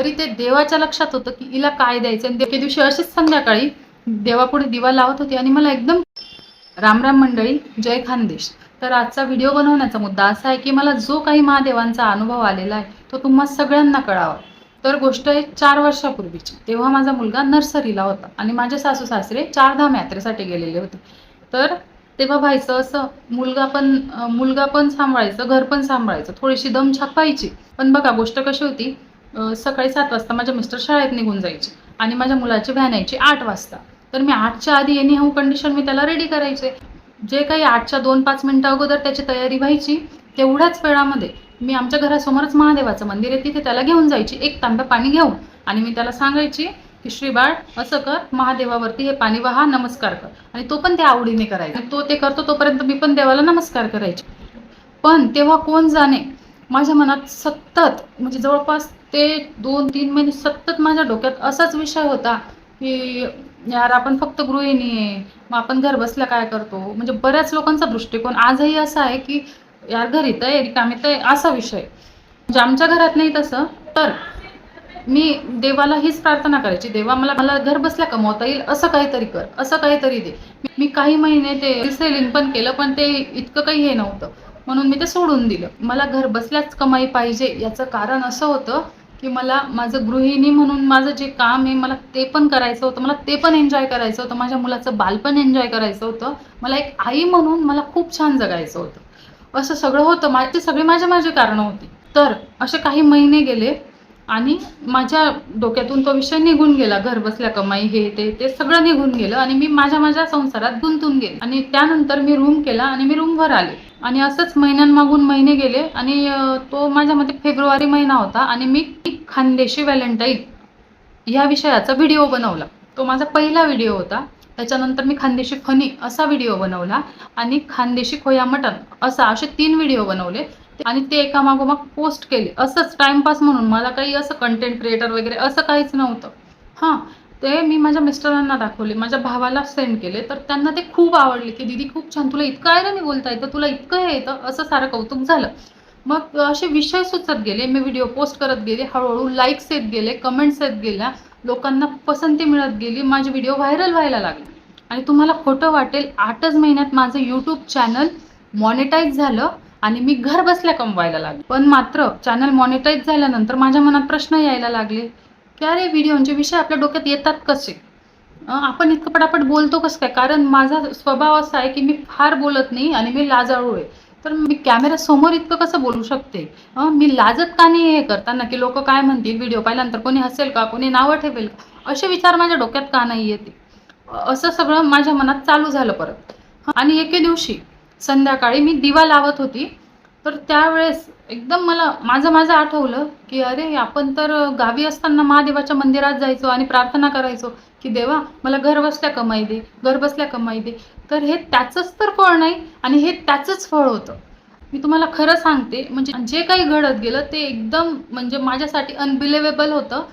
तरी ते देवाच्या लक्षात होतं की हिला काय द्यायचं. आणि एके दिवशी अशीच संध्याकाळी देवापुढे दिवा लावत होती आणि मला एकदम रामराम मंडळी, जय खानदेश. तर आजचा व्हिडिओ बनवण्याचा मुद्दा असा आहे की मला जो काही महादेवांचा अनुभव आलेला आहे तो तुम्हा सगळ्यांना कळावा. तर गोष्ट आहे 4 वर्षापूर्वीची. तेव्हा माझा मुलगा नर्सरीला होता आणि माझे सासू सासरे चारधाम यात्रेसाठी गेलेले होते. तर तेव्हा व्हायचं असं, मुलगा पण सांभाळायचं, घर पण सांभाळायचं, थोडीशी दमछाक व्हायची. पण बघा गोष्ट कशी होती, सकाळी 7 वाजता माझे मिस्टर शाळेत निघून जायचे आणि माझ्या मुलाची व्हॅन यायची 8 वाजता. तर मी 8च्या आधी एनी हाऊ कंडिशन मी त्याला रेडी करायचे. जे काही 8च्या 2-5 मिनिटं अगोदर त्याची तयारी व्हायची, तेवढ्याच वेळामध्ये मी आमच्या घरासमोरच महादेवाचं मंदिर आहे तिथे त्याला घेऊन जायची, 1 तांब्या पाणी घेऊन. आणि मी त्याला सांगायची की श्रीबाळ असं कर, महादेवावरती हे पाणी वाहा, नमस्कार कर. आणि तो पण त्या आवडीने करायचा. तो ते करतो तोपर्यंत मी पण देवाला नमस्कार करायचे. पण तेव्हा कोण जाणे माझ्या मनात सतत, म्हणजे जवळपास ते 2-3 महिने सतत माझ्या डोक्यात असाच विषय होता की यार आपण फक्त गृहिणी आहे, मग आपण घर बसल्या काय करतो. म्हणजे बऱ्याच लोकांचा दृष्टिकोन आजही असा आहे की यार घरी तर रिकामीत आहे, असा विषय. म्हणजे आमच्या घरात नाही तसं. तर मी देवाला हीच प्रार्थना करायची, देवा मला घर बसल्या कमवता येईल असं काहीतरी कर, असं काहीतरी दे. मी काही महिने ते सेलिंग पण केलं, पण ते इतकं काही हे नव्हतं म्हणून मी ते सोडून दिलं. मला घर बसल्याच कमाई पाहिजे याचं कारण असं होतं की मला माझं गृहिणी म्हणून माझं जे काम आहे मला ते पण करायचं होतं, मला ते पण एन्जॉय करायचं होतं, माझ्या मुलाचं बालपण एन्जॉय करायचं होतं, मला एक आई म्हणून मला खूप छान जगायचं होतं. असं सगळं होतं. माझी सगळी माझी कारणं होती. तर असे काही महिने गेले आणि माझ्या डोक्यातून तो विषय निघून गेला. घर बसल्या कमाई हे ते सगळं निघून गेलं आणि मी माझ्या संसारात गुंतून गेले. आणि त्यानंतर मी रूम केला आणि मी रूमवर आले. आणि असंच महिन्यांमागून महिने गेले आणि तो माझ्या मते फेब्रुवारी महिना होता आणि मी खानदेशी व्हॅलेंटाईन या विषयाचा व्हिडिओ बनवला. तो माझा पहिला व्हिडिओ होता. त्याच्यानंतर मी खानदेशी फनी असा व्हिडिओ बनवला आणि खानदेशी खोया मटन असे 3 व्हिडिओ बनवले आणि ते एकामागोमाग पोस्ट केले. असंच टाइमपास म्हणून, मला काही असं कंटेंट क्रिएटर वगैरे असं काहीच नव्हतं. हां, ते मी माझ्या मिस्टरांना दाखवले, माझ्या भावाला सेंड केले. तर त्यांना ते खूप आवडले की दीदी खूप छान, तुला इतकं आहे ना, मी बोलता येतं, तुला इतकं हे येतं, असं सारं कौतुक झालं. मग असे विषय सुचत गेले, मी व्हिडिओ पोस्ट करत गेले, हळूहळू लाईक्स येत गेले, कमेंट्स येत गेल्या, लोकांना पसंती मिळत गेली, माझे व्हिडिओ व्हायरल व्हायला लागले. आणि तुम्हाला खोटं वाटेल, 8च महिन्यात माझं यूट्यूब चॅनल मॉनिटाईज झालं आणि मी घर बसल्या कमवायला लागले. पण मात्र चॅनल मॉनिटाईज झाल्यानंतर माझ्या मनात प्रश्न यायला लागले की अरे व्हिडिओचे विषय आपल्या डोक्यात येतात कसे, आपण इतकं पटापट बोलतो कसं काय. कारण माझा स्वभाव असा आहे की मी फार बोलत नाही आणि मी लाजाळू आहे. तर मी कॅमेऱ्यासमोर इतकं कसं बोलू शकते, मी लाजत का नाही हे करताना की लोक काय म्हणतील, व्हिडिओ पाहिल्यानंतर कोणी हसेल का, कोणी नावं ठेवेल का, असे विचार माझ्या डोक्यात का नाही येते. असं सगळं माझ्या मनात चालू झालं परत. आणि एके दिवशी संध्याकाळी मी दिवा लावत होती. तर त्यावेळेस एकदम मला माझं आठवलं की अरे आपण तर गावी असताना महादेवाच्या मंदिरात जायचो आणि प्रार्थना करायचो की देवा मला घर बसल्या कमाई दे, घर बसल्या कमाई दे. तर हे त्याचंच तर फळ नाही आणि हे त्याचंच फळ होतं. मी तुम्हाला खरं सांगते, म्हणजे जे काही घडत गेलं ते एकदम म्हणजे माझ्यासाठी अनबिलिव्हेबल होतं.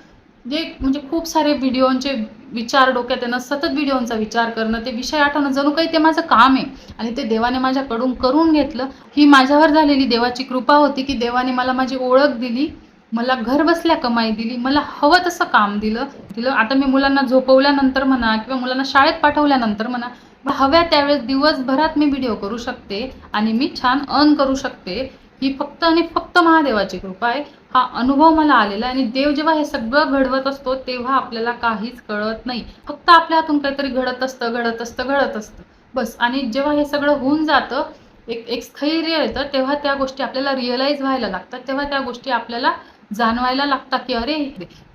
म्हणजे खूप सारे व्हिडिओंचे विचार डोक्यात येणं, सतत व्हिडिओंचा विचार करणं, ते विषय आठवणं, जणू काही ते माझं काम आहे आणि ते देवाने माझ्याकडून करून घेतलं. ही माझ्यावर झालेली देवाची कृपा होती की देवाने मला माझी ओळख दिली, मला घर बसल्या कमाई दिली, मला हवं तसं काम दिलं. आता मी मुलांना झोपवल्यानंतर म्हणा किंवा मुलांना शाळेत पाठवल्यानंतर म्हणा, हव्या त्यावेळेस दिवसभरात मी व्हिडिओ करू शकते आणि मी छान अर्न करू शकते. ही फक्त आणि फक्त महादेवाची कृपा आहे. हा अनुभव मला आलेला आहे. आणि देव जेव्हा हे सगळं घडवत असतो तेव्हा आपल्याला काहीच कळत नाही, फक्त आपल्या हातून काहीतरी घडत असतं बस. आणि जेव्हा हे सगळं होऊन जातं, एक स्थैर्य येतं, तेव्हा त्या गोष्टी आपल्याला रिअलाइज व्हायला लागतात, तेव्हा त्या गोष्टी आपल्याला जाणवायला लागतात की अरे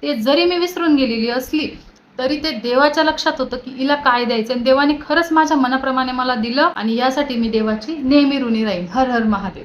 ते जरी मी विसरून गेलेली असली तरी ते देवाच्या लक्षात होतं की हिला काय द्यायचं. आणि देवाने खरंच माझ्या मनाप्रमाणे मला दिलं आणि यासाठी मी देवाची नेहमी ऋणी राहीन. हर हर महादेव.